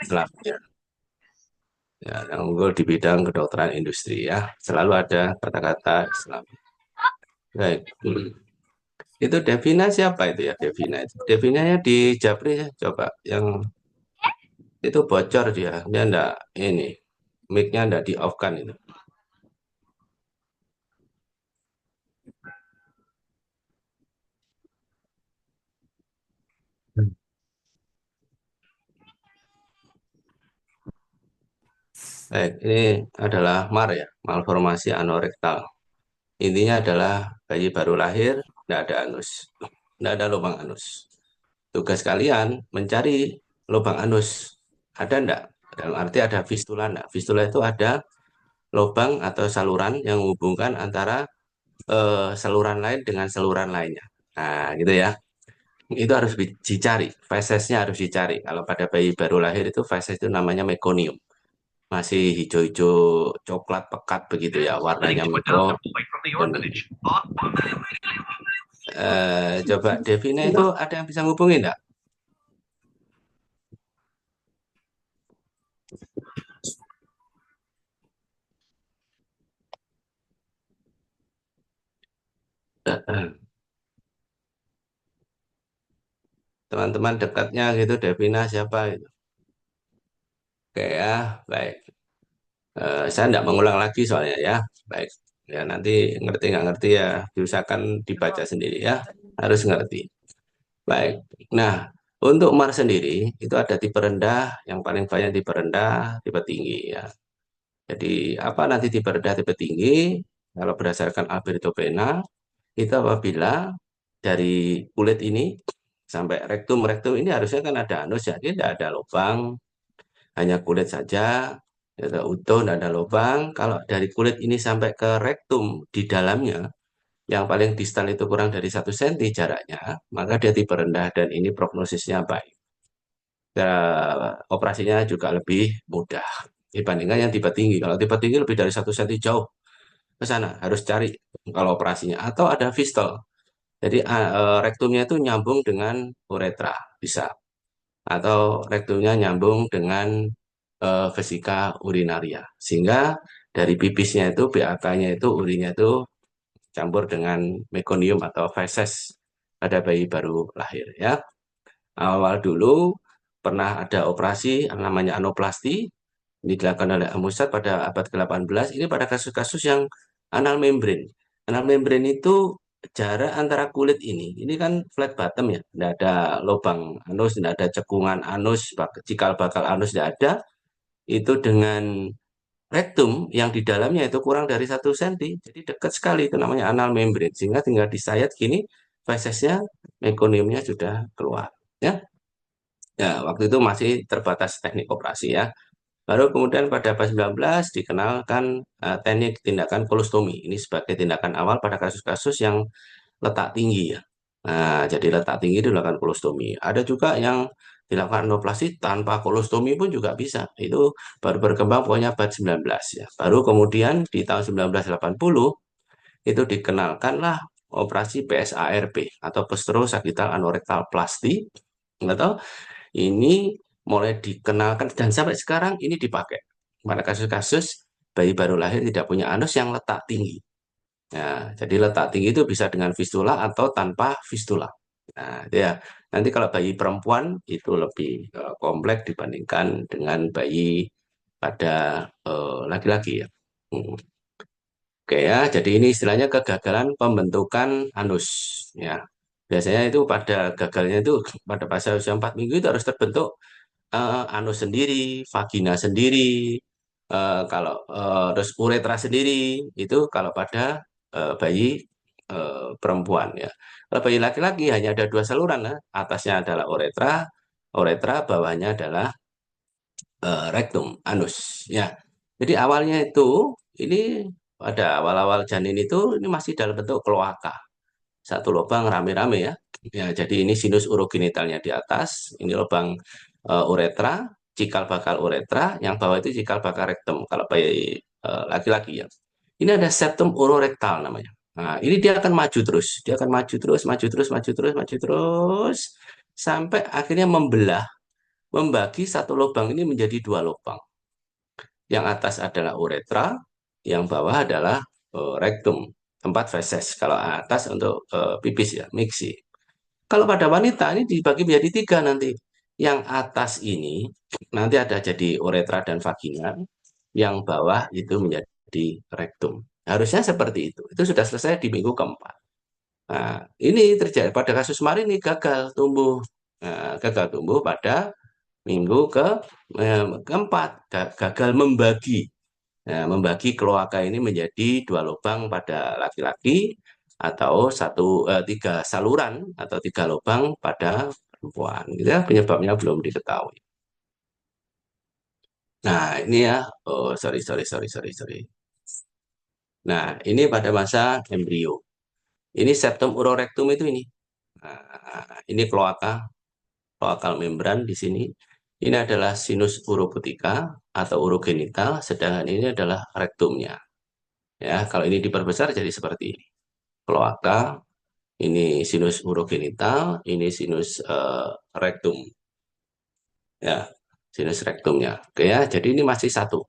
Islam ya. Ya, yang unggul di bidang kedokteran industri ya. Selalu ada kata-kata Islam. Baik. Itu Devina siapa itu ya Devina itu? Devinanya di Japri ya, coba yang itu bocor dia enggak ini mic-nya enggak di off kan itu. Baik, ini adalah MAR ya, malformasi anorektal. Intinya adalah bayi baru lahir, tidak ada anus, tidak ada lubang anus. Tugas kalian mencari lubang anus. Ada enggak? Dalam arti ada fistula enggak? Fistula itu ada lubang atau saluran yang menghubungkan antara saluran lain dengan saluran lainnya. Nah, gitu ya. Itu harus dicari, fesesnya harus dicari. Kalau pada bayi baru lahir itu feses itu namanya mekonium. Masih hijau-hijau coklat pekat begitu ya, warnanya meko. Dan, coba Devina itu ada yang bisa ngubungin enggak? Teman-teman dekatnya gitu, Devina siapa itu? Oke ya, baik. Saya tidak mengulang lagi soalnya ya. Baik, ya nanti ngerti nggak ngerti ya, diusahakan dibaca sendiri ya. Harus ngerti. Baik. Nah, untuk Mars sendiri itu ada tipe rendah, yang paling banyak tipe rendah, tipe tinggi ya. Jadi apa nanti tipe rendah, tipe tinggi? Kalau berdasarkan Alberto Pena, itu apabila dari kulit ini sampai rektum ini harusnya kan ada anus ya, tidak ada lubang, hanya kulit saja, tidak utuh, tidak ada lubang. Kalau dari kulit ini sampai ke rektum di dalamnya, yang paling distal itu kurang dari 1 cm jaraknya, maka dia tipe rendah dan ini prognosisnya baik. Operasinya juga lebih mudah dibandingkan yang tipe tinggi. Kalau tipe tinggi lebih dari 1 cm jauh ke sana, harus cari kalau operasinya. Atau ada fistol, jadi rektumnya itu nyambung dengan uretra, bisa. Atau rektumnya nyambung dengan vesika urinaria. Sehingga dari pipisnya itu, BAK-nya itu, urinnya itu campur dengan mekonium atau feses pada bayi baru lahir ya. Awal dulu pernah ada operasi namanya anoplasti, ini dilakukan oleh Amusat pada abad ke-18. Ini pada kasus-kasus yang anal membran. Anal membran itu jarak antara kulit ini kan flat bottom ya, tidak ada lubang anus, tidak ada cekungan anus, cikal bakal anus tidak ada. Itu dengan rektum yang di dalamnya itu kurang dari 1 cm, jadi dekat sekali, itu namanya anal membran. Sehingga tinggal disayat gini, fesesnya, mekoniumnya sudah keluar. Ya, ya waktu itu masih terbatas teknik operasi ya. Baru kemudian pada abad 19 dikenalkan teknik tindakan kolostomi. Ini sebagai tindakan awal pada kasus-kasus yang letak tinggi ya. Nah, jadi letak tinggi itu dilakukan kolostomi. Ada juga yang dilakukan anoplasti tanpa kolostomi pun juga bisa. Itu baru berkembang pokoknya abad 19 ya. Baru kemudian di tahun 1980 itu dikenalkanlah operasi PSARP atau Prostatoclavian Anorectal Plasty. Atau ini mulai dikenalkan dan sampai sekarang ini dipakai pada kasus-kasus bayi baru lahir tidak punya anus yang letak tinggi. Nah, jadi letak tinggi itu bisa dengan fistula atau tanpa fistula. Nah, itu ya. Nanti kalau bayi perempuan itu lebih kompleks dibandingkan dengan bayi pada laki-laki ya. Hmm. Oke ya, jadi ini istilahnya kegagalan pembentukan anus ya. Biasanya itu pada gagalnya itu pada fase usia 4 minggu itu harus terbentuk anus sendiri, vagina sendiri, kalau terus uretra sendiri itu kalau pada bayi perempuan ya. Kalau bayi laki-laki hanya ada dua saluran, ya. Atasnya adalah uretra, uretra bawahnya adalah rektum, anus ya. Jadi awalnya itu ini pada awal-awal janin itu ini masih dalam bentuk kloaka, satu lubang rame-rame ya. Ya, jadi ini sinus urogenitalnya di atas, ini lubang uretra, cikal bakal uretra, yang bawah itu cikal bakal rektum kalau bayi laki-laki ya. Ini ada septum urorektal namanya. Nah, ini dia akan maju terus, dia akan maju terus, maju terus, maju terus, maju terus, sampai akhirnya membelah membagi satu lubang ini menjadi dua lubang. Yang atas adalah uretra, yang bawah adalah rektum, tempat feses. Kalau atas untuk pipis ya, miksi. Kalau pada wanita ini dibagi menjadi tiga nanti. Yang atas ini nanti ada jadi uretra dan vagina, yang bawah itu menjadi rektum. Harusnya seperti itu. Itu sudah selesai di minggu keempat. Nah, ini terjadi pada kasus Marini gagal tumbuh. Nah, gagal tumbuh pada minggu keempat, gagal membagi. Nah, membagi kloaka ini menjadi dua lubang pada laki-laki atau tiga saluran atau tiga lubang pada perempuan. Gitu ya, penyebabnya belum diketahui. Nah, ini ya. Oh, sorry. Nah, ini pada masa embrio. Ini septum urorektum itu ini. Nah, ini kloakal membran di sini. Ini adalah sinus uroputika atau urogenital, sedangkan ini adalah rektumnya. Ya, kalau ini diperbesar jadi seperti ini. Kloaka, ini sinus urogenital, ini sinus rektum. Ya, sinus rektumnya. Oke ya, jadi ini masih satu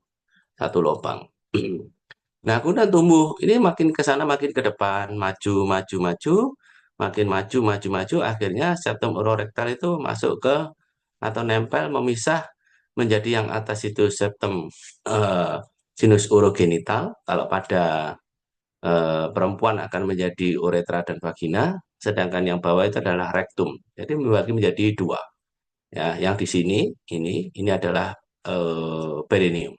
lubang. Nah, kemudian tumbuh. Ini makin ke sana, makin ke depan, maju, makin maju. Akhirnya septum urorektal itu masuk ke atau nempel, memisah menjadi yang atas itu septum eh, sinus urogenital. Kalau pada perempuan akan menjadi uretra dan vagina, sedangkan yang bawah itu adalah rektum. Jadi membagi menjadi dua. Ya, yang di sini ini adalah perineum.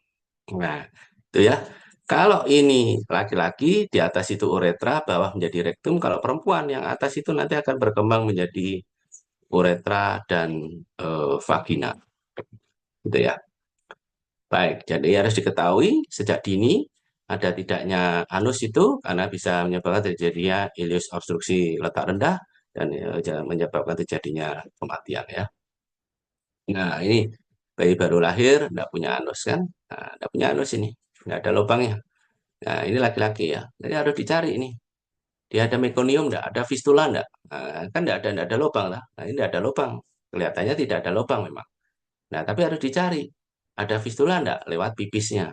Nah, itu ya. Kalau ini laki-laki, di atas itu uretra, bawah menjadi rektum. Kalau perempuan, yang atas itu nanti akan berkembang menjadi uretra dan vagina. Gitu ya. Baik, jadi harus diketahui sejak dini ada tidaknya anus itu karena bisa menyebabkan terjadinya ileus obstruksi letak rendah dan menyebabkan terjadinya kematian ya. Nah, ini bayi baru lahir, tidak punya anus kan? Nah, tidak punya anus ini, tidak ada lubangnya. Nah, ini laki-laki ya. Jadi harus dicari ini. Dia ada mekonium enggak? Ada fistula enggak? Nah, kan enggak ada lubang lah. Nah, ini enggak ada lubang. Kelihatannya tidak ada lubang memang. Nah, tapi harus dicari. Ada fistula enggak? Lewat pipisnya.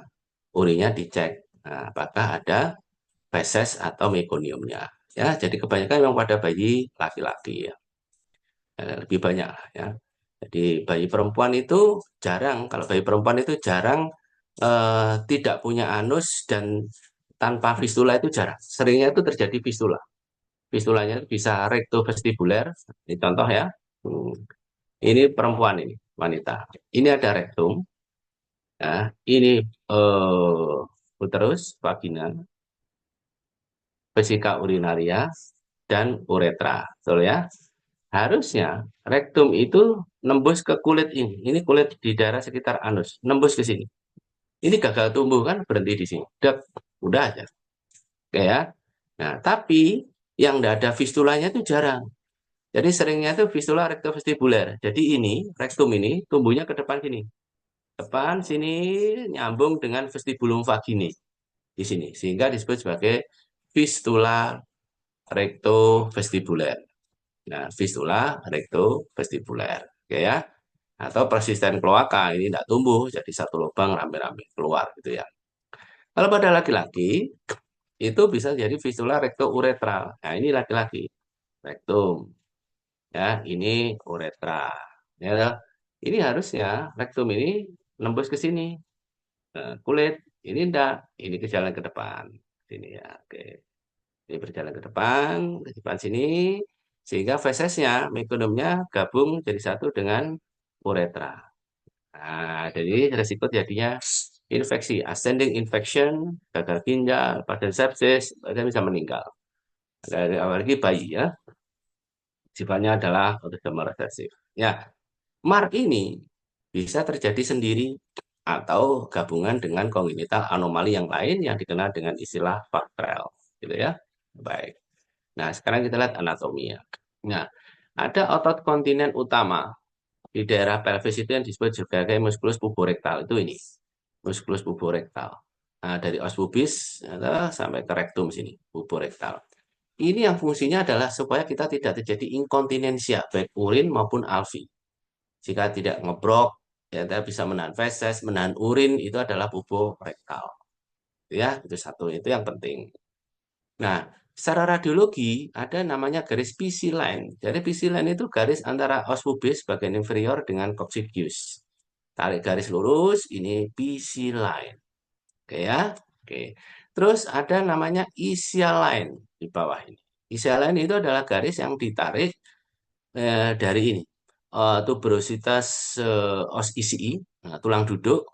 Urinya dicek. Nah, apakah ada feses atau mekoniumnya. Ya, jadi kebanyakan memang pada bayi laki-laki ya. Lebih banyak lah ya. Jadi bayi perempuan itu jarang. Kalau bayi perempuan itu jarang tidak punya anus dan tanpa fistula itu jarang. Seringnya itu terjadi fistula. Fistulanya bisa rektovestibuler. Ini contoh ya. Hmm, Ini perempuan ini, wanita. Ini ada rektum. Ya, ini uterus, vagina, vesika urinaria, dan uretra. Betul ya? Harusnya rektum itu nembus ke kulit ini. Ini kulit di daerah sekitar anus. Nembus ke sini. Ini gagal tumbuh kan berhenti di sini. Udah aja. Oke ya. Nah, tapi yang tidak ada fistulanya itu jarang. Jadi seringnya itu fistula rektovestibuler. Jadi ini, rektum ini tumbuhnya ke depan sini. Depan sini nyambung dengan vestibulum vagini di sini. Sehingga disebut sebagai fistula rektovestibuler. Nah, fistula rektovestibuler. Oke ya. Atau persisten kloaka ini tidak tumbuh jadi satu lubang rame-rame keluar gitu ya. Kalau pada laki-laki itu bisa jadi fistula rektouretral. Nah, ini laki-laki. Rektum. Ya, ini uretra. Ya, ini harusnya rektum ini nembus ke sini. Kulit ini enggak, ini ke jalan ke depan. Sini ya. Oke. Ini berjalan ke depan sini sehingga fesesnya, mekoniumnya gabung jadi satu dengan uretra. Nah, jadi resiko jadinya infeksi, ascending infection, gagal ginjal, pada sepsis, pada bisa meninggal. Apalagi bayi ya, sifatnya adalah autosomal resesif. Ya, MARK ini bisa terjadi sendiri atau gabungan dengan kongenital anomali yang lain yang dikenal dengan istilah Bactrel, gitu ya. Baik. Nah, sekarang kita lihat anatominya. Nah, ada otot kontinen utama di daerah pelvis itu yang disebut sebagai musculus puborektal. Itu ini, musculus puborektal. Nah, dari os pubis sampai ke rektum sini, puborektal. Ini yang fungsinya adalah supaya kita tidak terjadi inkontinensia, baik urin maupun alfi. Jika tidak ngebrok, ya kita bisa menahan feses, menahan urin, itu adalah pubo rektal. Ya, itu satu, itu yang penting. Nah, secara radiologi ada namanya garis PC line. Jadi PC line itu garis antara os pubis bagian inferior dengan coccygeus. Tarik garis lurus, ini PC line. Oke ya. Oke. Terus ada namanya ischial line di bawah ini. Ischial line itu adalah garis yang ditarik dari ini. Tuberositas os ICI, nah, tulang duduk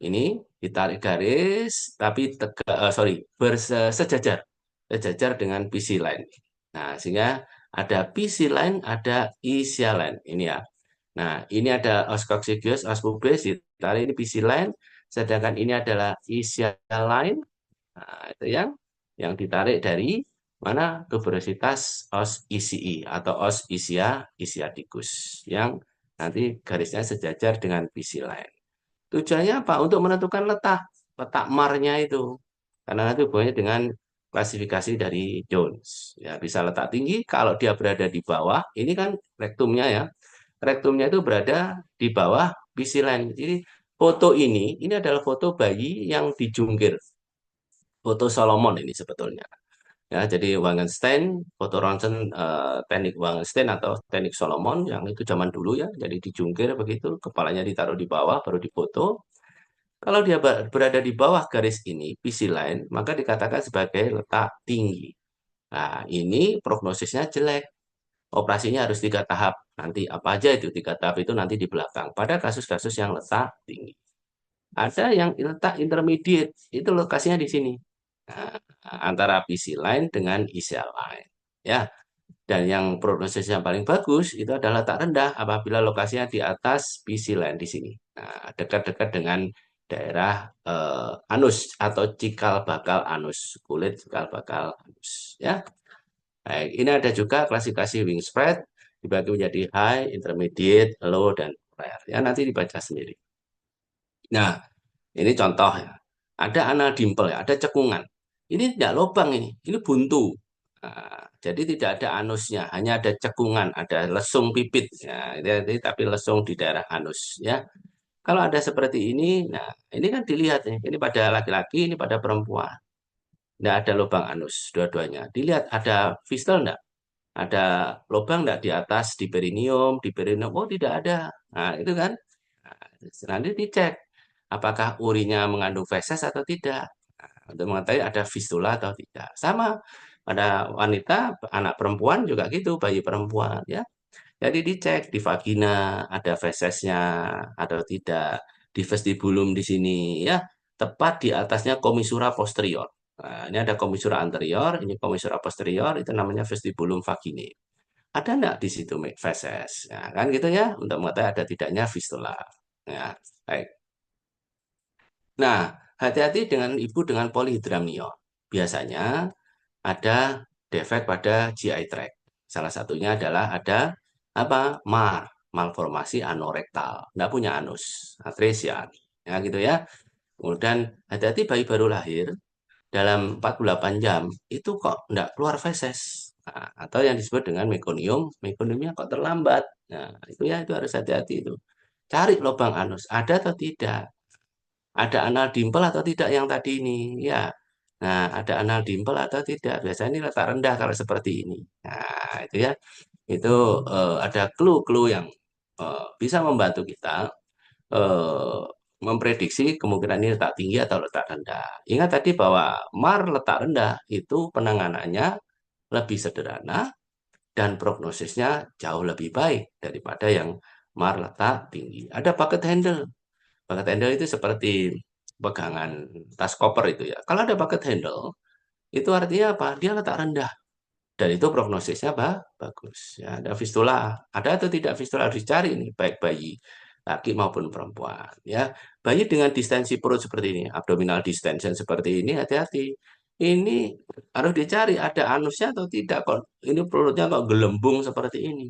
ini ditarik garis tapi sorry bersejajar sejajar dengan PC line. Nah, sehingga ada PC line, ada ischial line ini ya. Nah, ini ada os coccygeus, os pubis ditarik ini PC line, sedangkan ini adalah ischial line. Nah, itu yang ditarik dari mana tuberositas os ICI atau os ischiadicus yang nanti garisnya sejajar dengan PC line. Tujuannya apa? Untuk menentukan letak marnya itu. Karena nanti hubungannya dengan klasifikasi dari Jones. Ya, bisa letak tinggi kalau dia berada di bawah. Ini kan rektumnya ya. Rektumnya itu berada di bawah PC line. Jadi foto ini adalah foto bayi yang dijungkir. Foto Solomon ini sebetulnya. Ya, jadi Wangenstein, foto ronsen teknik Wangenstein atau teknik Solomon yang itu zaman dulu ya. Jadi dijungkir begitu, kepalanya ditaruh di bawah baru difoto. Kalau dia berada di bawah garis ini, PC line, maka dikatakan sebagai letak tinggi. Nah, ini prognosisnya jelek. Operasinya harus 3 tahap. Nanti apa aja itu 3 tahap itu nanti di belakang. Pada kasus-kasus yang letak tinggi. Ada yang letak intermediate, itu lokasinya di sini. Nah, antara PC line dengan ischial line. Ya, dan yang prognosis yang paling bagus itu adalah letak rendah apabila lokasinya di atas PC line di sini. Nah, dekat-dekat dengan daerah anus atau cikal bakal anus, kulit cikal bakal anus. Ya, baik. Ini ada juga klasifikasi wingspread dibagi menjadi high, intermediate, low, dan rare. Ya, nanti dibaca sendiri. Nah, ini contoh ya. Ada anal dimple ya, ada cekungan. Ini tidak lubang ini buntu. Nah, jadi tidak ada anusnya, hanya ada cekungan, ada lesung pipit. Ya, tapi lesung di daerah anus ya. Kalau ada seperti ini, nah ini kan dilihat nih, ini pada laki-laki, ini pada perempuan. Tidak ada lubang anus dua-duanya. Dilihat ada fistel enggak? Ada lubang enggak di atas di perineum? Oh, tidak ada. Nah, itu kan. Nah, nanti dicek apakah urinya mengandung feses atau tidak. Nah, untuk mengetahui ada fistula atau tidak. Sama pada wanita, anak perempuan juga gitu, bayi perempuan ya. Jadi dicek di vagina ada fesesnya atau tidak, di vestibulum di sini ya, tepat di atasnya komisura posterior. Nah, ini ada komisura anterior, ini komisura posterior, itu namanya vestibulum vaginae. Ada enggak di situ feses? Ya, kan gitu ya, untuk mengetahui ada tidaknya fistula. Ya, baik. Nah, hati-hati dengan ibu dengan polyhydramnion. Biasanya ada defek pada GI tract. Salah satunya adalah ada apa? Malformasi anorektal. Nggak punya anus, atresia. Ya gitu ya. Kemudian hati-hati bayi baru lahir dalam 48 jam itu kok nggak keluar feses. Nah, atau yang disebut dengan mekonium, mekoniumnya kok terlambat. Nah, itu ya itu harus hati-hati itu. Cari lubang anus, ada atau tidak? Ada anal dimple atau tidak yang tadi ini? Ya. Nah, ada anal dimple atau tidak? Biasanya ini letak rendah kalau seperti ini. Nah, itu ya. Itu ada clue-clue yang bisa membantu kita eh, memprediksi kemungkinan ini letak tinggi atau letak rendah. Ingat tadi bahwa MAR letak rendah itu penanganannya lebih sederhana dan prognosisnya jauh lebih baik daripada yang MAR letak tinggi. Ada bucket handle. Bucket handle itu seperti pegangan tas koper itu ya. Kalau ada bucket handle, itu artinya apa? Dia letak rendah. Dan itu prognosisnya bagus. Ya, ada fistula. Ada atau tidak fistula harus dicari nih, baik bayi laki maupun perempuan. Ya, bayi dengan distensi perut seperti ini, abdominal distension seperti ini, hati-hati. Ini harus dicari ada anusnya atau tidak. Kok ini perutnya kok gelembung seperti ini.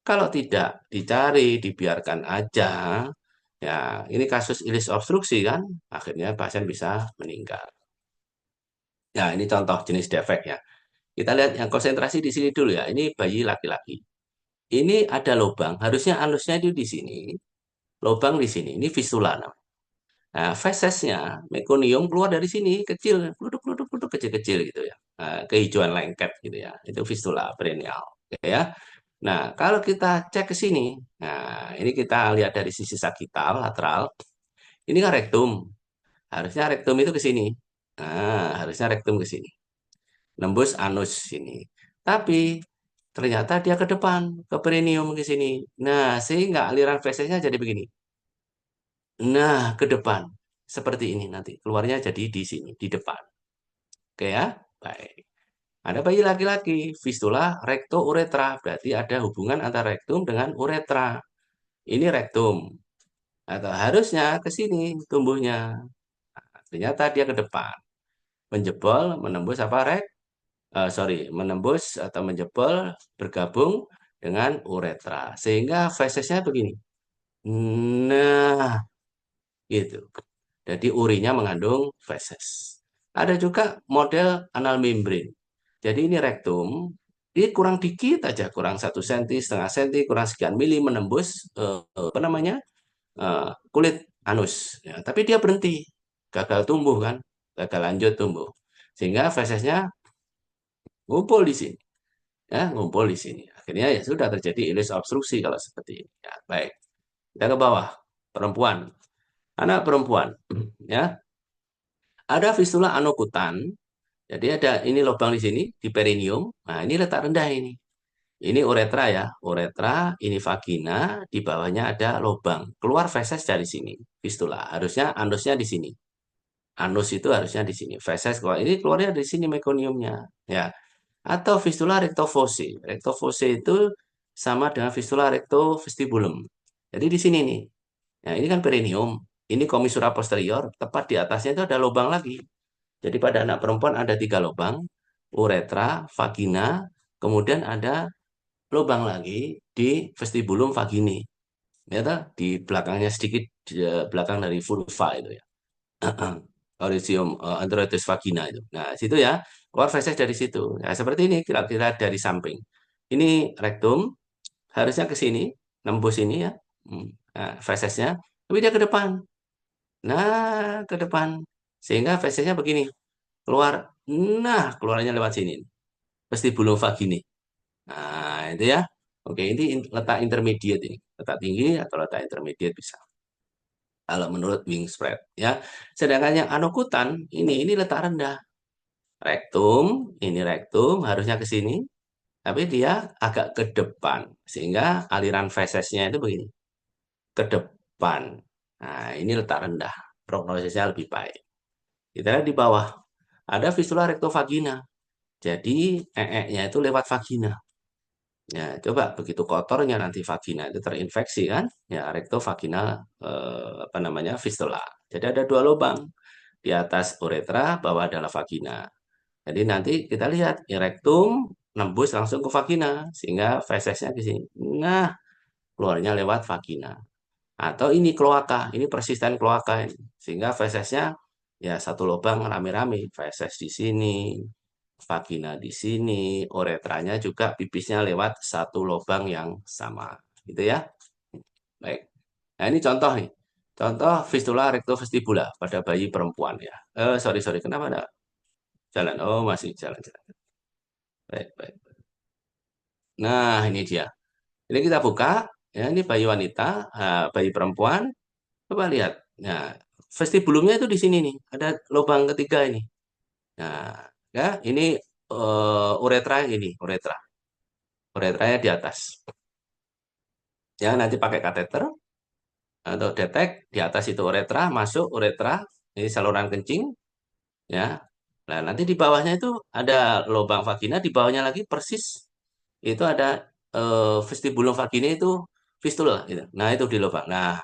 Kalau tidak dicari, dibiarkan aja, ya ini kasus ilis obstruksi kan, akhirnya pasien bisa meninggal. Nah, ini contoh jenis defek ya. Kita lihat yang konsentrasi di sini dulu ya. Ini bayi laki-laki. ini ada lubang, harusnya anusnya itu di sini, lubang di sini, ini fistula namanya. Nah, fesesnya mekonium keluar dari sini, kecil, kluduk, kecil-kecil gitu ya. Nah, kehijauan lengket gitu ya, itu fistula perineal. Oke ya. Nah, kalau kita cek ke sini, nah ini kita lihat dari sisi sagital, lateral, ini kan rektum. Harusnya rektum itu ke sini. Nah, harusnya rektum ke sini. Nembus anus sini. Tapi ternyata dia ke depan, ke perineum ke sini. Nah, sehingga aliran fesesnya jadi begini. Nah, ke depan. Seperti ini nanti. Keluarnya jadi di sini, di depan. Oke ya? Baik. Ada bayi laki-laki, fistula recto uretra. Berarti ada hubungan antara rektum dengan uretra. Ini rektum. Atau harusnya ke sini tumbuhnya. Ternyata dia ke depan. Menjebol, menembus apa sorry, menembus atau menjebol bergabung dengan uretra. Sehingga fesesnya begini. Nah, gitu. Jadi urinya mengandung feses. Ada juga model anal membran. Jadi ini rektum, ini kurang dikit aja, kurang 1 senti, setengah senti, kurang sekian mili menembus apa namanya kulit anus. Ya, tapi dia berhenti, gagal tumbuh kan, gagal lanjut tumbuh, sehingga fesesnya ngumpul di sini, ya ngumpul di sini. Akhirnya ya sudah terjadi ileus obstruksi kalau seperti ini. Ya, baik, kita ke bawah, perempuan, anak perempuan, ya ada fistula anokutan. Jadi ada ini lubang di sini di perineum. Nah, ini letak rendah ini. Ini uretra ya, uretra, ini vagina, di bawahnya ada lubang. Keluar feses dari sini, fistula. Harusnya anusnya di sini. Anus itu harusnya di sini. Feses keluar. Ini keluarnya dari sini mekoniumnya. Ya. Atau fistula rectovose. Rectovose itu sama dengan fistula recto vestibulum. Jadi di sini nih. Nah, ini kan perineum. Ini komisura posterior. Tepat di atasnya itu ada lubang lagi. Jadi pada anak perempuan ada 3 lubang. Uretra, vagina, kemudian ada lubang lagi di vestibulum vagini. Ya, toh? Di belakangnya sedikit, di belakang dari vulva itu ya. Orisium anteroides vagina itu. Nah, situ ya, keluar feses dari situ. Nah, seperti ini kira-kira dari samping. Ini rektum, harusnya ke sini, nembus ini ya. Nah, fesesnya, tapi dia ke depan. Nah, ke depan. Sehingga fesesnya begini, keluar. Nah, keluarnya lewat sini. Vestibulum vagini. Nah, itu ya. Oke, ini letak intermediate ini. Letak tinggi atau letak intermediate bisa. Kalau menurut Wingspread ya. Sedangkan yang anokutan ini letak rendah. Rektum, ini rektum harusnya ke sini, tapi dia agak ke depan sehingga aliran fesesnya itu begini, ke depan. Nah, ini letak rendah. Prognosisnya lebih baik. Kita lihat di bawah ada fistula rektovagina. Jadi nya itu lewat vagina. Ya, coba begitu kotornya nanti vagina itu terinfeksi kan? Ya, rektovagina apa namanya? Fistula. Jadi ada 2 lubang. Di atas uretra, bawah adalah vagina. Jadi nanti kita lihat rektum nembus langsung ke vagina sehingga fesesnya ke sini. Nah, keluarnya lewat vagina. Atau ini kloaka, ini persisten kloaka ini. Sehingga fesesnya ya 1 lubang rame-rame, feses di sini, vagina di sini, uretranya juga pipisnya lewat 1 lubang yang sama. Gitu ya. Baik. Nah, ini contoh nih. Contoh fistula rectovestibula pada bayi perempuan ya. Sorry, kenapa ada jalan? Oh, masih jalan-jalan. Baik, baik. Nah, ini dia. Ini kita buka. Ya, ini bayi wanita, bayi perempuan. Coba lihat. Nah, vestibulumnya itu di sini nih. Ada lubang ketiga ini. Nah, ya, ini uretra ini, uretra. Uretranya di atas. Ya, nanti pakai kateter atau detek di atas itu uretra, masuk uretra, ini saluran kencing, ya. Nah, nanti di bawahnya itu ada lubang vagina, di bawahnya lagi persis itu ada vestibulum vagina itu fistula gitu. Nah, itu di lubang. Nah,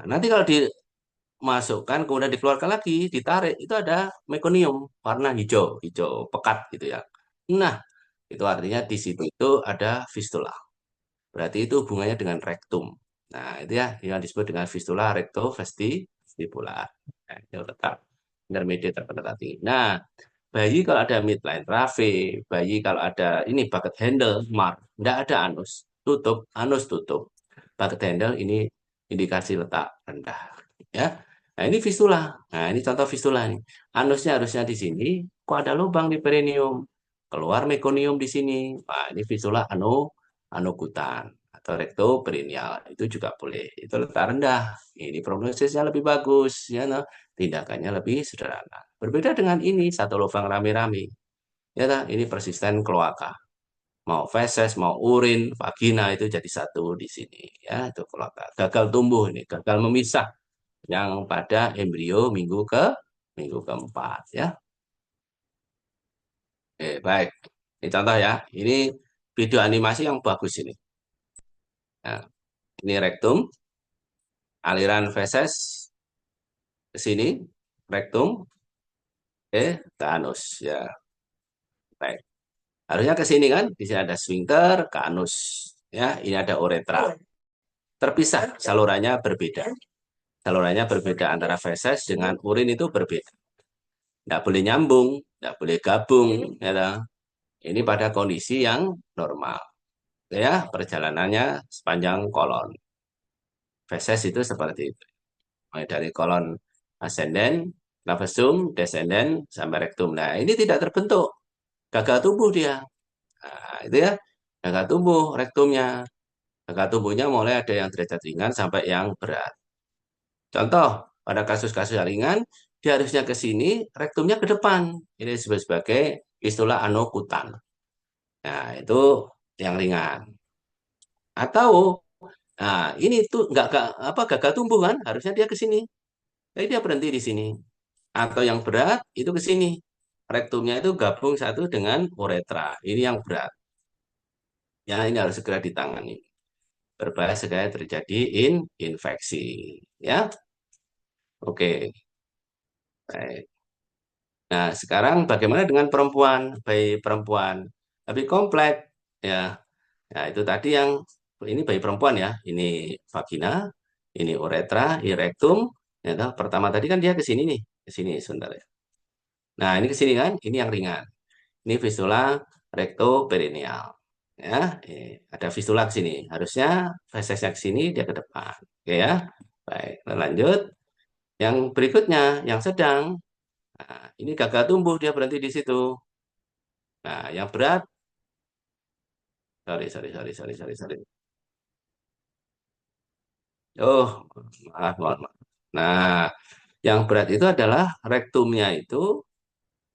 nanti kalau dimasukkan kemudian dikeluarkan lagi, ditarik, itu ada mekonium warna hijau, hijau pekat gitu ya. Nah, itu artinya di situ itu ada fistula. Berarti itu hubungannya dengan rektum. Nah, itu ya yang disebut dengan fistula recto vestibular. Nah, itu letak intermediate terpendapat tinggi. Nah, bayi kalau ada midline trave, bayi kalau ada ini bucket handle, mark, tidak ada anus. tutup, anus tutup. Bucket handle ini indikasi letak rendah. Ya, nah ini fistula. Nah ini contoh fistula nih. Anusnya harusnya di sini, kok ada lubang di perineum. Keluar mekonium di sini. Nah ini fistula anukutan atau rektoperineal itu juga boleh. Itu letak rendah. Ini prognosisnya lebih bagus, ya, no? Tindakannya lebih sederhana. Berbeda dengan ini satu lubang rame-rame. Ya, no? Ini persisten kloaka. Mau feses, mau urin, vagina itu jadi satu di sini. Ya, itu kloaka. Gagal tumbuh ini, gagal memisah yang pada embrio minggu keempat. Ya, baik. Ini contoh ya. Ini video animasi yang bagus ini. Nah, ini rektum, aliran feses ke sini, rektum, ke anus. Ya, baik. Harusnya ke sini kan, di sini ada sphincter, ke anus. Ya, ini ada uretra. Terpisah, salurannya berbeda. Salurannya berbeda antara feses dengan urin itu berbeda. Tidak boleh nyambung, tidak boleh gabung. Ya, toh. Ini pada kondisi yang normal. Ya, perjalanannya sepanjang kolon. Feses itu seperti itu. Mulai dari kolon ascending, clavosum, descending, sampai rektum. Nah, ini tidak terbentuk. Gagal tumbuh dia. Nah, itu ya. Gagal tumbuh rektumnya. Gagal tumbuhnya mulai ada yang derajat ringan sampai yang berat. Contoh, pada kasus-kasus yang ringan, dia harusnya ke sini, rektumnya ke depan. Ini disebut sebagai fistula anokutan. Nah, itu yang ringan. Atau, nah ini tuh nggak apa gagal tumbuh kan, harusnya dia ke sini. Tapi dia berhenti di sini. Atau yang berat itu ke sini. Rektumnya itu gabung satu dengan uretra. Ini yang berat. Ya, ini harus segera ditangani. Berbahaya segera terjadi infeksi. Ya, oke. Baik. Nah, sekarang bagaimana dengan perempuan? Bayi perempuan lebih kompleks, ya. Nah, itu tadi yang ini bayi perempuan ya. Ini vagina, ini uretra, ini rektum. Ya, toh. Pertama tadi kan dia ke sini nih, ke sini sebentar ya. Nah, ini ke sini kan, ini yang ringan. Ini fistula rektoperineal. Ya, ada fistula ke sini. Harusnya fesesnya ke sini, dia ke depan. Oke ya. Baik, lanjut. Yang berikutnya, yang sedang. Nah, ini gagal tumbuh, dia berhenti di situ. Nah, yang berat, sorry. Oh, maaf. Nah, yang berat itu adalah rektumnya itu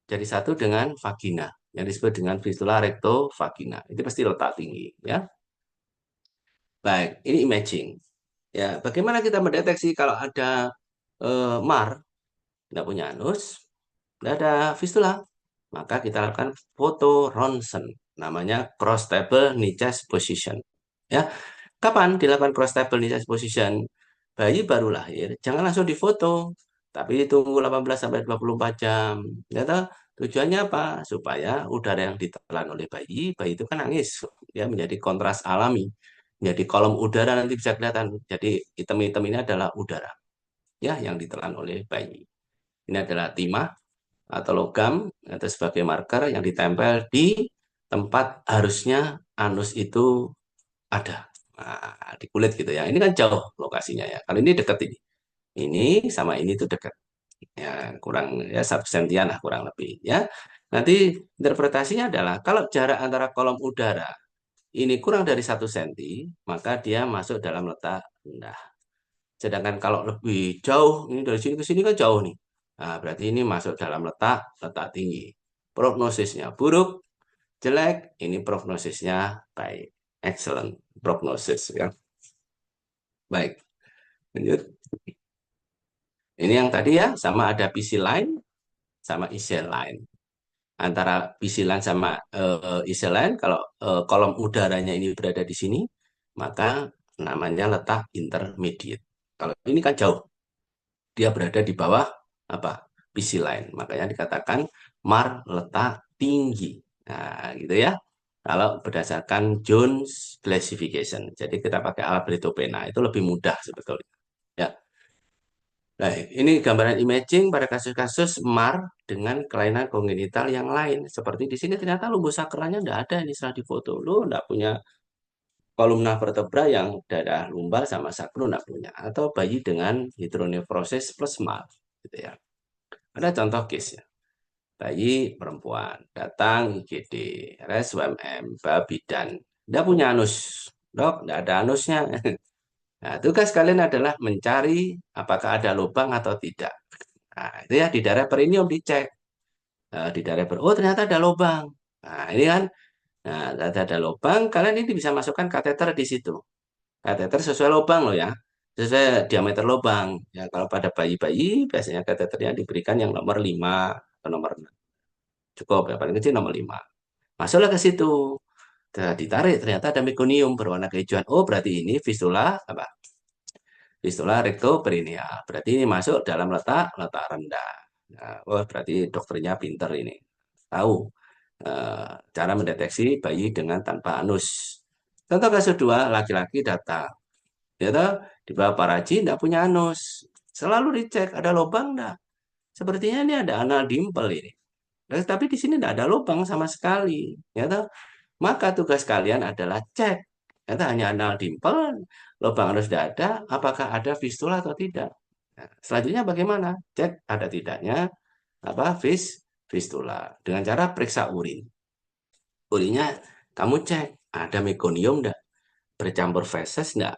jadi satu dengan vagina, yang disebut dengan fistula rectovagina. Itu pasti letak tinggi, ya. Baik, ini imaging. Ya, bagaimana kita mendeteksi kalau ada MAR, tidak punya anus, tidak ada fistula, maka kita lakukan foto ronsen, namanya cross table niches position. Ya, kapan dilakukan cross table niches position? Bayi baru lahir, jangan langsung difoto, tapi tunggu 18 sampai 24 jam. Ya toh? Tujuannya apa? Supaya udara yang ditelan oleh bayi itu kan nangis, ya menjadi kontras alami. Jadi kolom udara nanti bisa kelihatan. Jadi hitam-hitam ini adalah udara, ya yang ditelan oleh bayi. Ini adalah timah atau logam atau sebagai marker yang ditempel di tempat harusnya anus itu ada. Nah, di kulit gitu ya. Ini kan jauh lokasinya ya. Kalau ini dekat ini. Ini sama ini tuh dekat. Ya, kurang ya 1 sentian lah kurang lebih ya. Nanti interpretasinya adalah kalau jarak antara kolom udara ini kurang dari 1 senti, maka dia masuk dalam letak rendah. Sedangkan kalau lebih jauh, ini dari sini ke sini kan jauh nih. Nah, berarti ini masuk dalam letak letak tinggi. Prognosisnya buruk, jelek, ini prognosisnya baik. Excellent prognosis ya. Baik, lanjut. Ini yang tadi ya, sama ada PC line, sama IC line. Antara PC line sama IC line, kalau kolom udaranya ini berada di sini, maka namanya letak intermediate. Kalau ini kan jauh, dia berada di bawah apa? PC line. Makanya dikatakan MAR letak tinggi. Nah, gitu ya. Kalau berdasarkan Jones classification. Jadi kita pakai alat Britopena itu lebih mudah sebetulnya. Ya. Baik, ini gambaran imaging pada kasus-kasus MAR dengan kelainan kongenital yang lain. Seperti di sini ternyata lumbus sakralnya tidak ada ini setelah difoto. Lu tidak punya kolumna vertebra yang dada lumbar sama sakrum nggak punya, atau bayi dengan hidronefrosis plus mal, gitu ya. Ada contoh case ya. Bayi perempuan datang IGD, res UMM, babidan, tidak punya anus, dok, tidak ada anusnya. Nah, tugas kalian adalah mencari apakah ada lubang atau tidak. Nah, itu ya di daerah perineum dicek. Di daerah oh ternyata ada lubang. Nah, ini kan, nah, ada lubang, kalian ini bisa masukkan kateter di situ. Kateter sesuai lubang loh ya, sesuai diameter lubang. Ya, kalau pada bayi-bayi biasanya kateternya diberikan yang nomor 5 atau nomor 6. Cukup ya, paling kecil nomor 5. Masuklah ke situ. Ditarik, ternyata ada mekonium berwarna kehijauan. Oh, berarti ini fistula apa? Fistula rectoperineal. Berarti ini masuk dalam letak letak rendah. Nah, oh, berarti dokternya pinter ini. Tahu cara mendeteksi bayi dengan tanpa anus. Contoh kasus 2, laki-laki datang. Dia tahu di bawah paraji tidak punya anus. Selalu dicek ada lubang enggak. Sepertinya ini ada anal dimple ini. Tapi di sini tidak ada lubang sama sekali. Ya tahu. Maka tugas kalian adalah cek. Ternyata hanya anal dimple, lubang anus tidak ada, apakah ada fistula atau tidak. Nah, selanjutnya bagaimana? Cek ada tidaknya apa fistula dengan cara periksa urin. Urinnya kamu cek ada mekonium enggak, bercampur feses enggak,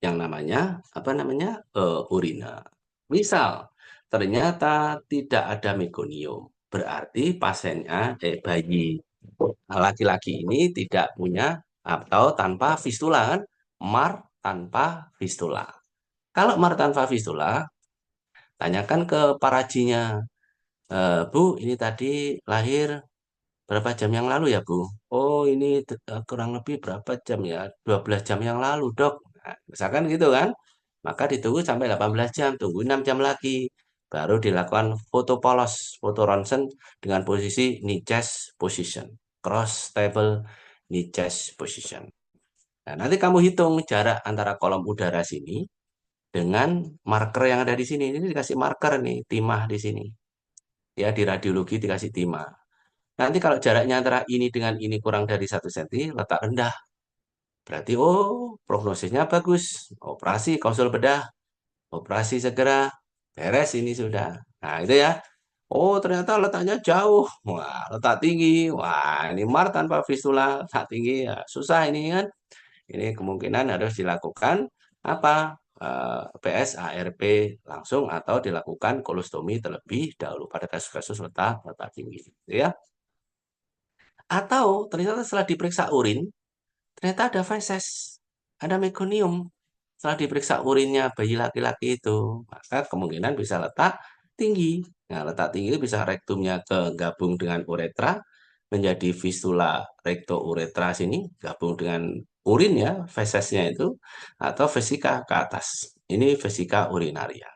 yang namanya apa namanya urina. Misal ternyata tidak ada mekonium, berarti pasiennya bayi laki-laki ini tidak punya atau tanpa fistula kan, mar tanpa fistula. Kalau mar tanpa fistula, tanyakan ke parajinya, Bu, ini tadi lahir berapa jam yang lalu ya, Bu? Oh, ini kurang lebih berapa jam ya? 12 jam yang lalu, Dok. Nah, misalkan gitu kan. Maka ditunggu sampai 18 jam, tunggu 6 jam lagi. Baru dilakukan foto polos, foto ronsen dengan posisi knee chest position, cross stable knee chest position. Nah, nanti kamu hitung jarak antara kolom udara sini dengan marker yang ada di sini. Ini dikasih marker nih, timah di sini. Ya, di radiologi dikasih timah. Nanti kalau jaraknya antara ini dengan ini kurang dari 1 cm, letak rendah. Berarti, oh, prognosisnya bagus. Operasi konsul bedah, operasi segera, beres ini sudah. Nah, itu ya. Oh, ternyata letaknya jauh. Wah, letak tinggi. Wah, ini mar tanpa fistula, letak tinggi. Ya, susah ini kan. Ini kemungkinan harus dilakukan apa? PS, ARP langsung atau dilakukan kolostomi terlebih dahulu pada kasus-kasus letak tinggi. Gitu ya. Atau ternyata setelah diperiksa urin, ternyata ada feses, ada mekonium. Setelah diperiksa urinnya bayi laki-laki itu, maka kemungkinan bisa letak tinggi. Nah, letak tinggi itu bisa rektumnya gabung dengan uretra, menjadi fistula recto-uretra sini, gabung dengan urin ya, fesesnya itu, atau vesika ke atas. Ini vesika urinaria.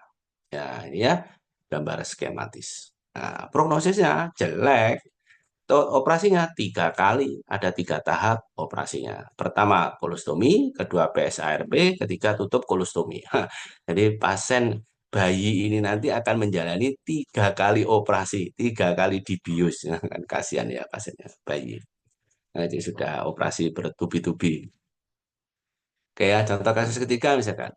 Ya, ini ya, gambar skematis. Nah, prognosisnya jelek. Operasinya 3 kali, ada 3 tahap operasinya. Pertama kolostomi, kedua PSARP, ketiga tutup kolostomi. Jadi pasien bayi ini nanti akan menjalani 3 kali operasi, 3 kali dibius. Kan kasihan ya pasiennya bayi. Nah, jadi sudah operasi bertubi-tubi. Kayak contoh kasus ketiga misalkan.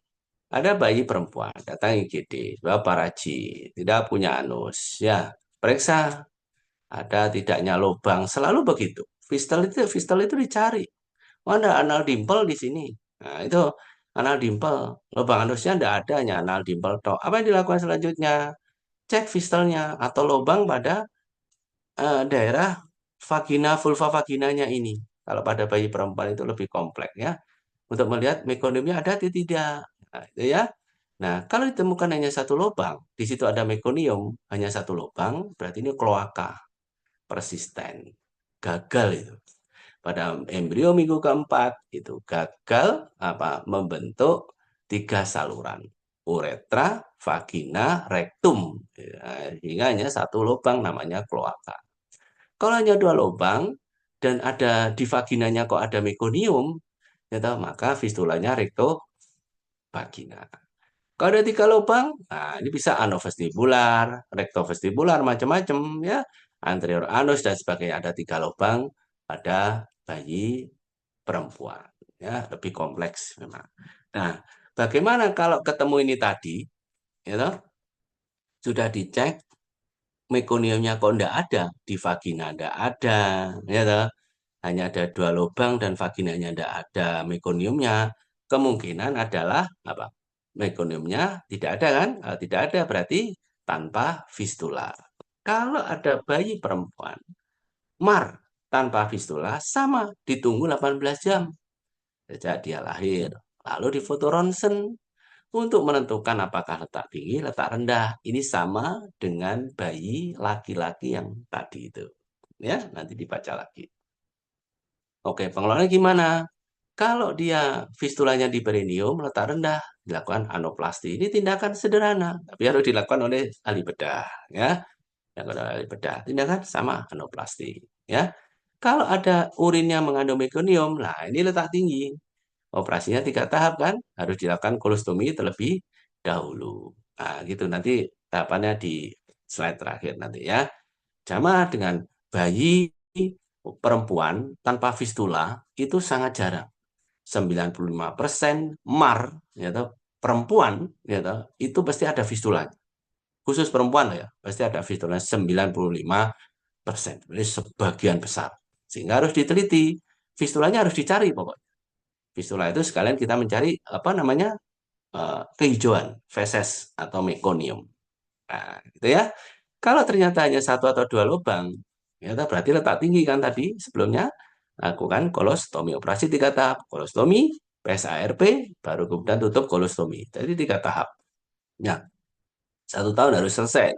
Ada bayi perempuan datang IGD, bawa paraji, tidak punya anus. Ya, periksa ada tidaknya lubang, selalu begitu. Fistel itu dicari. Oh, ada anal dimple di sini. Nah, itu anal dimple. Lubang anusnya tidak ada, hanya anal dimple toh. Apa yang dilakukan selanjutnya? Cek fistelnya atau lubang pada daerah vagina, vulva vaginanya ini. Kalau pada bayi perempuan itu lebih kompleks ya. Untuk melihat mekoniumnya ada atau tidak. Nah, itu ya. Nah, kalau ditemukan hanya satu lubang, di situ ada mekonium, hanya satu lubang, berarti ini kloaka persisten, gagal itu. Pada embrio minggu keempat itu gagal apa membentuk 3 saluran, uretra, vagina, rektum. Ya, sehingga hanya satu lubang namanya kloaka. Kalau hanya 2 lubang dan ada di vaginanya kok ada mekonium, ya tahu, maka fistulanya rektovagina. Kalau ada 3 lubang, nah ini bisa anovestibular, rektovestibular, macam-macam ya, anterior anus dan sebagainya. Ada 3 lubang pada bayi perempuan. ya, lebih kompleks memang. Nah, bagaimana kalau ketemu ini tadi, ya toh, sudah dicek mekoniumnya kok enggak ada, di vagina enggak ada, ya toh. Hanya ada 2 lubang dan vaginanya enggak ada mekoniumnya, kemungkinan adalah apa? Mekoniumnya tidak ada kan? Tidak ada berarti tanpa fistula. Kalau ada bayi perempuan, MAR tanpa fistula sama ditunggu 18 jam sejak dia lahir. Lalu difoto ronsen untuk menentukan apakah letak tinggi, letak rendah. Ini sama dengan bayi laki-laki yang tadi itu. Ya, nanti dibaca lagi. Oke, pengelolaannya gimana? Kalau dia fistulanya di perineum, letak rendah, dilakukan anoplasti. Ini tindakan sederhana, tapi harus dilakukan oleh ahli bedah, ya. Dilakukan oleh ahli bedah. Tindakan sama anoplasti, ya. Kalau ada urinnya mengandung mekonium, nah ini letak tinggi. Operasinya 3 tahap kan, harus dilakukan kolostomi terlebih dahulu. Nah, gitu nanti tahapannya di slide terakhir nanti ya. Sama dengan bayi perempuan tanpa fistula itu sangat jarang. 95% MAR ya toh, perempuan ya toh, itu pasti ada fistulanya. Khusus perempuan ya, pasti ada fistulanya 95%. Jadi sebagian besar. Sehingga harus diteliti. Fistulanya harus dicari pokoknya. Fistula itu sekalian kita mencari apa namanya kehijauan, feses atau mekonium. Nah, gitu ya. Kalau ternyata hanya 1 atau 2 lubang, ya berarti letak tinggi kan tadi sebelumnya lakukan kolostomi. Operasi 3 tahap, kolostomi, PSARP, baru kemudian tutup kolostomi. Jadi 3 tahap. Ya, 1 tahun harus selesai.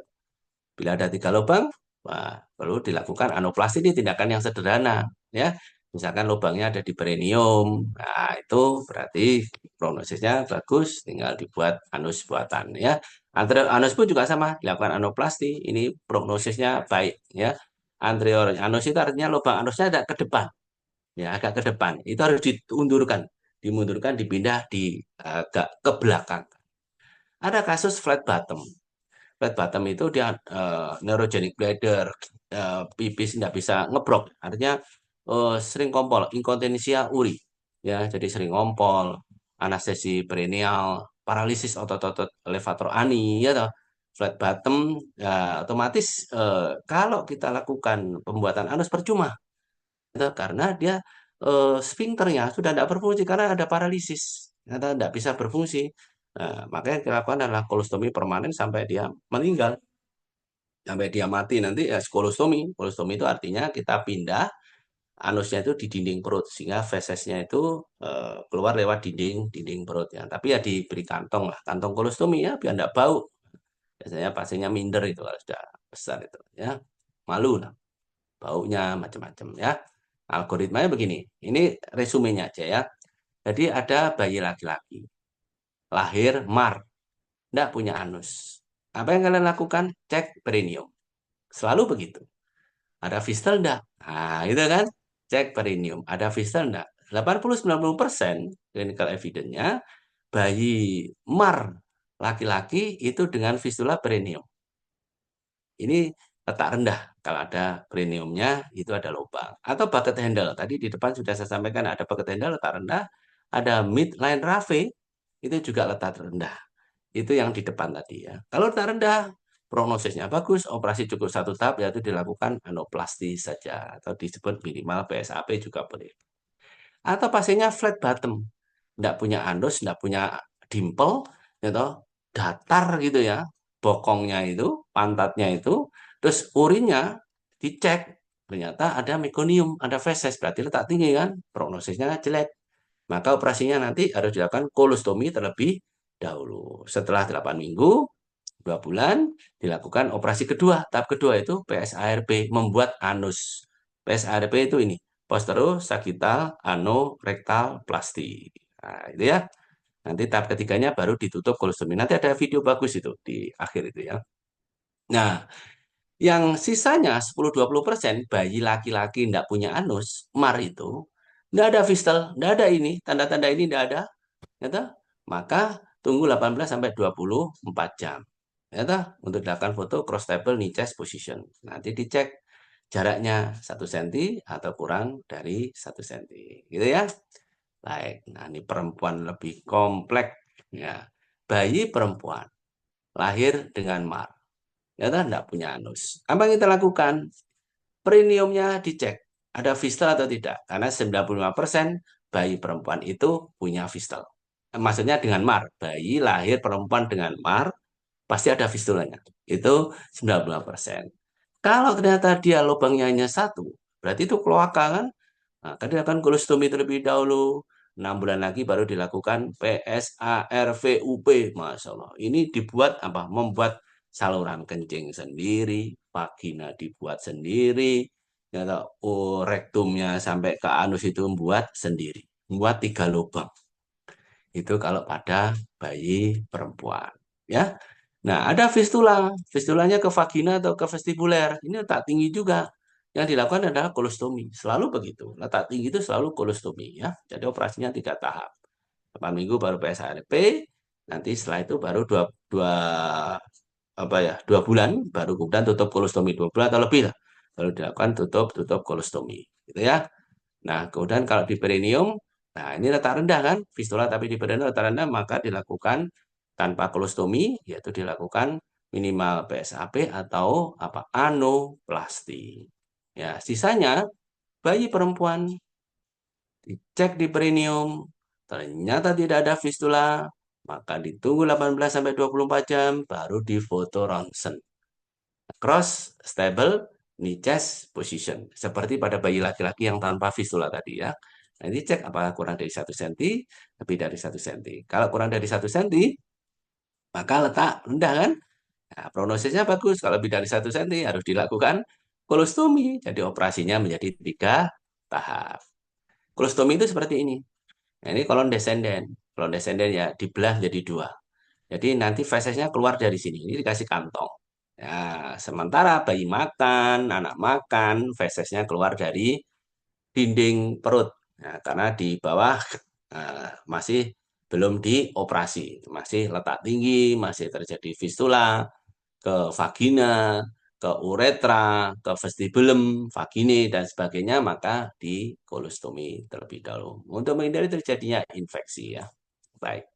Bila ada 3 lubang, wah, perlu dilakukan anoplasti. Ini tindakan yang sederhana, ya. Misalkan lubangnya ada di perineum, nah itu berarti prognosisnya bagus, tinggal dibuat anus buatan, ya. Anterior anus pun juga sama, dilakukan anoplasti. Ini prognosisnya baik, ya. Anterior anus itu artinya lubang anusnya ada ke depan, ya, agak ke depan. Itu harus dimundurkan, dipindah di agak ke belakang. Ada kasus flat bottom. Flat bottom itu dia neurogenic bladder, pipis tidak bisa ngebrok, artinya sering kompol, inkontinensia uri, ya, jadi sering ngompol, anestesi perineal, paralisis otot-otot levator ani, ya toh. Flat bottom, ya, otomatis kalau kita lakukan pembuatan anus percuma, gitu, karena dia sphincternya sudah tidak berfungsi karena ada paralisis, atau tidak bisa berfungsi. Nah, makanya yang dilakukan adalah kolostomi permanen sampai dia meninggal, sampai dia mati nanti ya kolostomi. Kolostomi itu artinya kita pindah anusnya itu di dinding perut sehingga fesesnya itu keluar lewat dinding perut ya. Tapi ya diberi kantong lah, kantong kolostomi ya biar tidak bau. Biasanya pasiennya minder itu kalau sudah besar itu ya, malu lah, baunya macam-macam ya. Algoritmanya begini, ini resumenya aja ya. Jadi ada bayi laki-laki, lahir MAR, tidak punya anus. Apa yang kalian lakukan? Cek perineum. Selalu begitu. Ada fistel enggak? Nah, itu kan. Cek perineum. Ada fistel enggak? 80-90% clinical evidence-nya bayi MAR laki-laki itu dengan fistula perineum. Ini letak rendah. Kalau ada perineumnya itu ada lubang. Atau bucket handle. Tadi di depan sudah saya sampaikan ada bucket handle letak rendah. Ada midline raphe itu juga letak rendah. Itu yang di depan tadi ya. Kalau letak rendah, prognosisnya bagus, operasi cukup 1 tahap yaitu dilakukan anoplasti saja atau disebut minimal PSAP juga boleh. Atau pasiennya flat bottom, tidak punya anus, tidak punya dimple, gitu, datar gitu ya, bokongnya itu, pantatnya itu, terus urinnya dicek, ternyata ada mekonium, ada feses, berarti letak tinggi kan, prognosisnya jelek. Maka operasinya nanti harus dilakukan kolostomi terlebih dahulu. Setelah 8 minggu, 2 bulan, dilakukan operasi kedua. Tahap kedua itu PSARP, membuat anus. PSARP itu ini, posterosagittal anorektal plasti. Nah, itu ya. Nanti tahap ketiganya baru ditutup kolostomi. Nanti ada video bagus itu di akhir itu ya. Nah, yang sisanya 10-20% bayi laki-laki tidak punya anus, MAR itu, tidak ada fistel, tidak ada ini, tanda-tanda ini tidak ada, ya, maka tunggu 18 sampai 24 jam. Ya, untuk dilakukan foto cross table knee chest position. Nanti dicek jaraknya 1 cm atau kurang dari 1 cm. Gitu ya. Baik, nah ini perempuan lebih kompleks ya. Bayi perempuan lahir dengan mar, ternyata tidak punya anus. Apa yang kita lakukan? Perineumnya dicek, ada fistel atau tidak. Karena 95% bayi perempuan itu punya fistel. Maksudnya dengan mar, bayi lahir perempuan dengan mar, pasti ada fistulanya. Itu 95%. Kalau ternyata dia lubangnya hanya satu, berarti itu kloaka kan? Nah, tadi akan kolostomi terlebih dahulu. 6 bulan lagi baru dilakukan PSARVUP. Masya Allah. Ini dibuat apa? Membuat saluran kencing sendiri, vagina dibuat sendiri, ya, rektumnya sampai ke anus itu membuat sendiri. Membuat 3 lubang. Itu kalau pada bayi perempuan. Ya. Nah, ada fistula. Fistulanya ke vagina atau ke vestibuler. Ini letak tinggi juga. Yang dilakukan adalah kolostomi. Selalu begitu. Letak tinggi itu selalu kolostomi. Ya. Jadi operasinya 3 tahap. 8 minggu baru PSARP. Nanti setelah itu baru apa ya, 2 bulan baru kemudian tutup kolostomi. 2 bulan atau lebih lah. Baru dilakukan tutup kolostomi. Gitu ya. Nah, kemudian kalau di perineum, nah ini letak rendah kan, fistula tapi di perineum letak rendah, maka dilakukan tanpa kolostomi, yaitu dilakukan minimal PSAP atau apa anoplasti. Ya, sisanya bayi perempuan dicek di perineum, ternyata tidak ada fistula, maka ditunggu 18 sampai 24 jam baru difoto ronsen. Cross stable knee chest position seperti pada bayi laki-laki yang tanpa fistula tadi ya. Nah, ini cek apakah kurang dari 1 cm, lebih dari 1 cm. Kalau kurang dari 1 cm, maka letak rendah kan. Nah, prognosisnya bagus. Kalau lebih dari 1 cm harus dilakukan kolostomi. Jadi operasinya menjadi 3 tahap. Kolostomi itu seperti ini. Nah, ini kolon desenden. Kolon desenden ya dibelah jadi 2. Jadi nanti fesesnya keluar dari sini. Ini dikasih kantong. Ya, sementara bayi makan, anak makan, fesesnya keluar dari dinding perut. Nah, karena di bawah masih belum dioperasi, masih letak tinggi, masih terjadi fistula ke vagina, ke uretra, ke vestibulum, vagine, dan sebagainya, maka di kolostomi terlebih dahulu. Untuk menghindari terjadinya infeksi ya. Baik.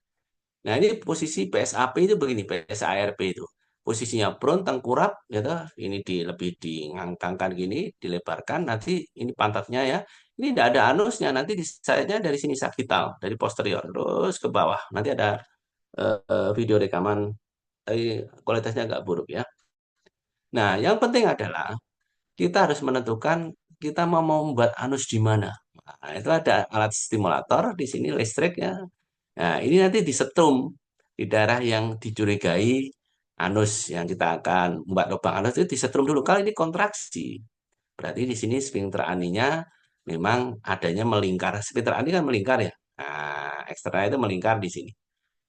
Nah, ini posisi PSAP itu begini, PSARP itu. Posisinya prone, tengkurap, gitu. Ini lebih dingangkangkan gini, dilebarkan. Nanti ini pantatnya ya. Ini tidak ada anusnya. Nanti sayapnya dari sini sagital, dari posterior, terus ke bawah. Nanti ada video rekaman, tapi kualitasnya agak buruk ya. Nah, yang penting adalah kita harus menentukan kita mau membuat anus di mana. Nah, itu ada alat stimulator di sini listrik ya. Nah, ini nanti disetrum di daerah yang dicurigai anus yang kita akan membuat lubang anus itu disetrum dulu. Kalau ini kontraksi, berarti di sini sphincter aninya memang adanya melingkar. Sphincter ani kan melingkar ya. Nah, eksternal itu melingkar di sini.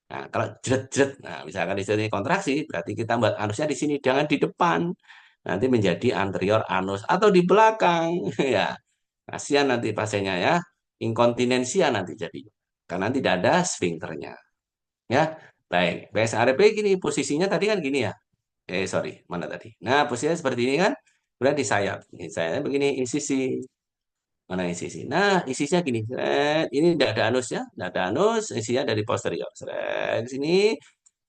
Nah, kalau jret-jret, nah misalkan di sini kontraksi, berarti kita buat anusnya di sini, jangan di depan. Nanti menjadi anterior anus atau di belakang ya. Kasihan nanti pasiennya ya, inkontinensia nanti jadi karena tidak ada sphincternya. Ya, baik. PSARP gini posisinya tadi kan gini ya. Sorry, mana tadi? Nah, posisinya seperti ini kan. Kemudian di sayap. Ini sayapnya begini, insisi. Mana insisi? Nah, insisinya gini. Ini tidak ada anus ya. Tidak ada anus, insisinya dari posterior. Di sini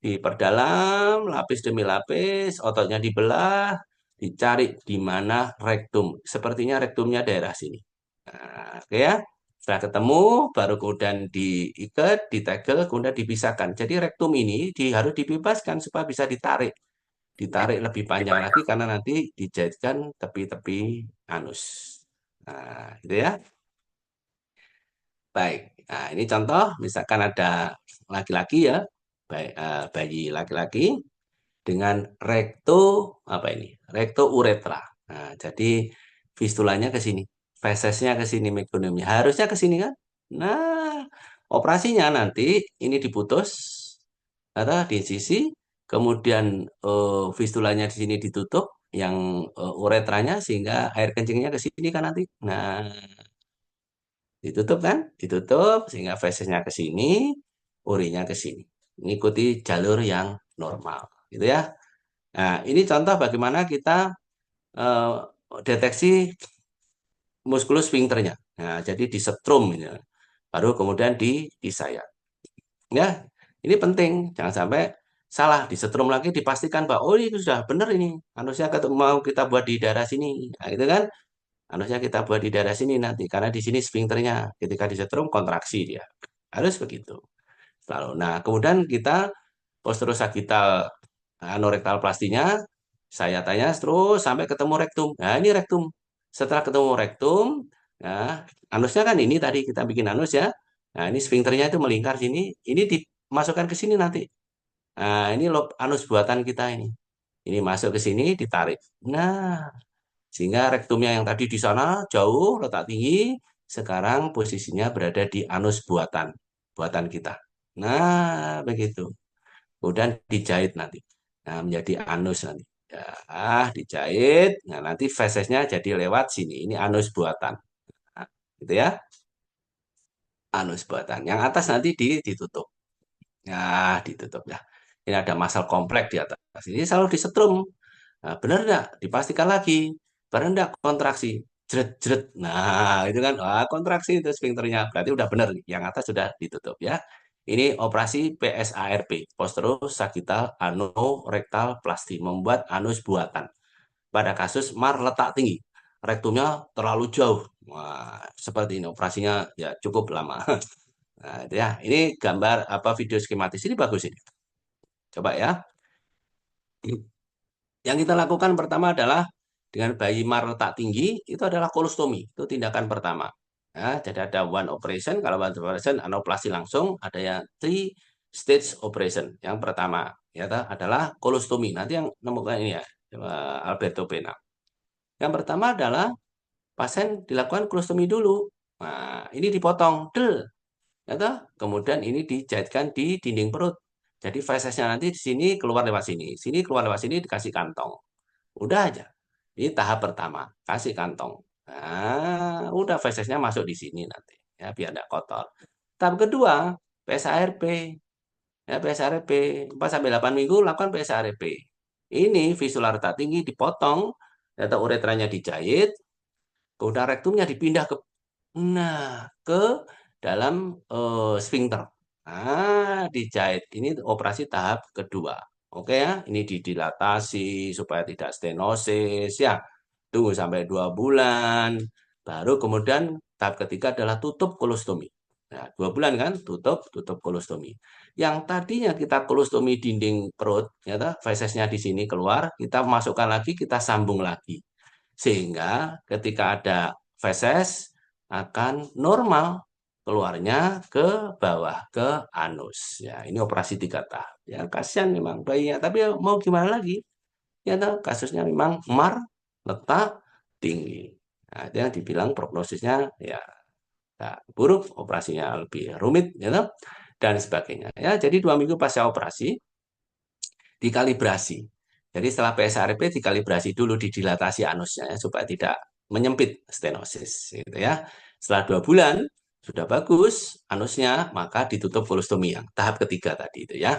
diperdalam, lapis demi lapis, ototnya dibelah, dicari di mana rektum. Sepertinya rektumnya daerah sini. Nah, oke ya. Setelah ketemu, baru kemudian diikat, ditegel, kemudian dipisahkan. Jadi rektum ini harus dibebaskan supaya bisa ditarik. Ditarik lebih panjang lagi karena nanti dijadikan tepi-tepi anus. Nah, gitu ya. Baik. Nah, ini contoh, misalkan ada laki-laki ya, bayi laki-laki dengan rekto apa ini? Rekto uretra. Nah, jadi fistulanya ke sini, fesesnya ke sini, mekoniumnya harusnya ke sini kan? Nah, operasinya nanti ini diputus atau di sisi, kemudian fistulanya di sini ditutup, yang uretranya sehingga air kencingnya ke sini kan nanti. Nah, ditutup kan? Ditutup sehingga fesesnya ke sini, urinya ke sini. Mengikuti jalur yang normal, gitu ya. Nah, ini contoh bagaimana kita eh, deteksi muskulus sphincternya. Nah, jadi disetrum ya. baru kemudian di saya. Ya, ini penting, jangan sampai salah, disetrum lagi dipastikan bahwa oh ini sudah benar ini, anusnya mau kita buat di daerah sini, nah, itu kan anusnya kita buat di daerah sini nanti, karena di sini sphincternya ketika disetrum kontraksi dia, harus begitu. Lalu, nah kemudian kita posturus sagital anorektal plastinya, saya tanya terus sampai ketemu rektum. Nah ini rektum. Setelah ketemu rektum, nah anusnya kan ini tadi kita bikin anus ya. Nah ini sphincternya itu melingkar sini, ini dimasukkan ke sini nanti. Nah ini lob anus buatan kita ini. Ini masuk ke sini, ditarik. Nah, sehingga rektumnya yang tadi di sana jauh, letak tinggi, sekarang posisinya berada di anus buatan, buatan kita. Nah, begitu. Kemudian dijahit nanti. Nah, menjadi anus nanti. Ya, dijahit. Nah, nanti fesesnya jadi lewat sini. Ini anus buatan. Nah, gitu ya. Anus buatan. Yang atas nanti ditutup. Nah, ditutup ya. Ini ada masal kompleks di atas. Ini selalu disetrum. Nah, benar enggak? Dipastikan lagi. Benar enggak kontraksi? Jret, jret. Nah, itu kan kontraksi itu sphincternya. Berarti udah benar. Yang atas sudah ditutup ya. Ini operasi PSARP, Sagittal Anorektal Plasti, membuat anus buatan. Pada kasus MAR letak tinggi, rektumnya terlalu jauh. Wah, seperti ini operasinya ya cukup lama. Nah, itu ya. Ini gambar apa video skematis ini bagus ini. Coba ya. Yang kita lakukan pertama adalah dengan bayi MAR letak tinggi, itu adalah kolostomi. Itu tindakan pertama. Ya, jadi ada one operation, kalau one operation anoplasti langsung, ada yang three stage operation. Yang pertama ya adalah kolostomi. Nanti yang nemukan ini ya, Alberto Pena. Yang pertama adalah pasien dilakukan kolostomi dulu. Nah, ini dipotong, del, ya toh? Kemudian ini dijahitkan di dinding perut. Jadi fesesnya nanti di sini keluar lewat sini, sini keluar lewat sini dikasih kantong. Udah aja. Ini tahap pertama, kasih kantong. Nah, udah fesesnya masuk di sini nanti, ya biar tidak kotor. Tahap kedua, PSARP. Ya, PSARP 4 sampai 8 minggu lakukan PSARP. Ini visual retak tinggi dipotong, atau uretranya dijahit, kemudian rektumnya dipindah ke dalam sphincter. Nah, dijahit. Ini operasi tahap kedua. Oke ya, ini didilatasi supaya tidak stenosis ya. Tunggu sampai 2 bulan. Baru kemudian tahap ketiga adalah tutup kolostomi. Nah, 2 bulan kan, tutup kolostomi. Yang tadinya kita kolostomi dinding perut, ya, fesesnya di sini keluar, kita masukkan lagi, kita sambung lagi. Sehingga ketika ada feses akan normal keluarnya ke bawah ke anus. Ya, ini operasi 3 tahap. Ya, kasihan memang bayinya, tapi ya mau gimana lagi? Ya, kasusnya memang MAR letak tinggi. Nah, itu yang dibilang prognosisnya ya, ya buruk, operasinya lebih rumit, ya, dan sebagainya. Ya, jadi 2 minggu pasca operasi dikalibrasi. Jadi setelah PSARP dikalibrasi dulu, didilatasi anusnya ya, supaya tidak menyempit stenosis gitu ya. Setelah 2 bulan sudah bagus anusnya, maka ditutup kolostomi yang tahap ketiga tadi itu ya.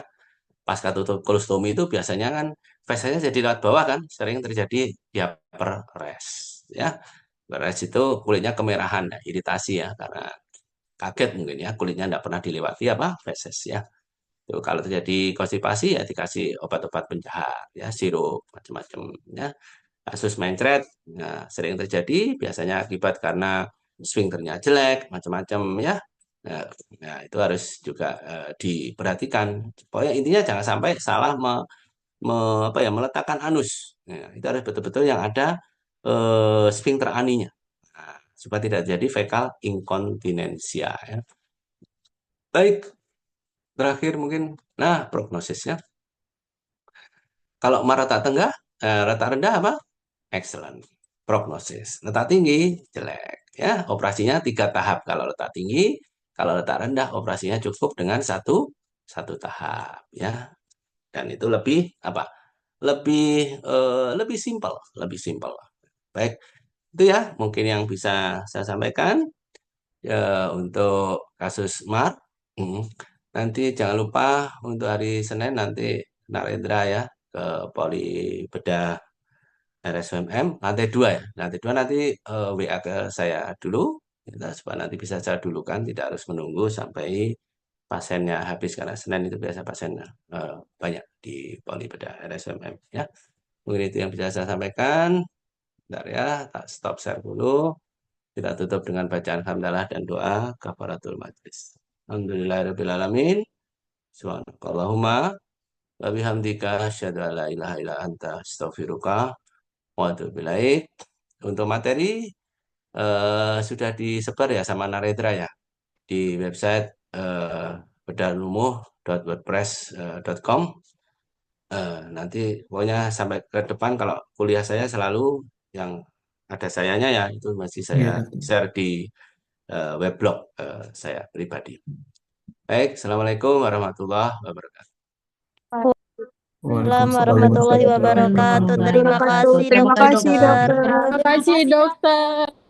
Pasca tutup kolostomi itu biasanya kan fesesnya jadi lewat bawah kan, sering terjadi diaper rash ya. Rash itu kulitnya kemerahan, ya, iritasi ya, karena kaget mungkin ya, kulitnya tidak pernah dilewati apa feses ya. Tuh, kalau terjadi konstipasi ya dikasih obat-obat penjahat ya, sirup macam-macam ya. Kasus mencret ya, sering terjadi biasanya akibat karena sphincternya jelek macam-macam ya. Nah, nah, itu harus juga diperhatikan. Pokoknya intinya jangan sampai salah apa ya, meletakkan anus. Nah, itu harus betul-betul yang ada sphincter aninya. Nah, supaya tidak jadi fekal inkontinensia ya. Baik, terakhir mungkin nah prognosisnya. Kalau rata tengah, rata rendah apa? Excellent. Prognosis. Letak tinggi, jelek. Ya, operasinya 3 tahap. Kalau letak tinggi, kalau letak rendah, operasinya cukup dengan satu tahap. Ya, dan itu lebih apa? Lebih simpel, lebih simpel. Baik, itu ya mungkin yang bisa saya sampaikan ya untuk kasus Mar. Hmm. Nanti jangan lupa untuk hari Senin nanti Narendra ya ke Poli Bedah RSUMM lantai 2 ya. Lantai 2 nanti WA ke saya dulu. Kita supaya nanti bisa saya dulukan, tidak harus menunggu sampai pasiennya habis karena Senin itu biasa pasiennya banyak di Poli Bedah RSMM ya. Mungkin itu yang bisa saya sampaikan. Bentar ya, tak stop share dulu. Kita tutup dengan bacaan hamdalah dan doa kafaratul majlis. Alhamdulillahirabbil alamin. Subhanakallahumma wa bihamdika asyhadu an la ilaha illa anta astaghfiruka wa atubu ilaik. Untuk materi sudah disebar ya sama Narendra ya di website bedalumuh.wordpress.com. Nanti pokoknya sampai ke depan kalau kuliah saya selalu yang ada sayanya ya itu masih saya Iya. share di weblog saya pribadi. Baik, Assalamualaikum warahmatullahi wabarakatuh. Waalaikumsalam Waalaikumsalam warahmatullahi warahmatullahi wabarakatuh. wabarakatuh. Terima kasih Terima dokter. kasih, dokter. Terima kasih dokter.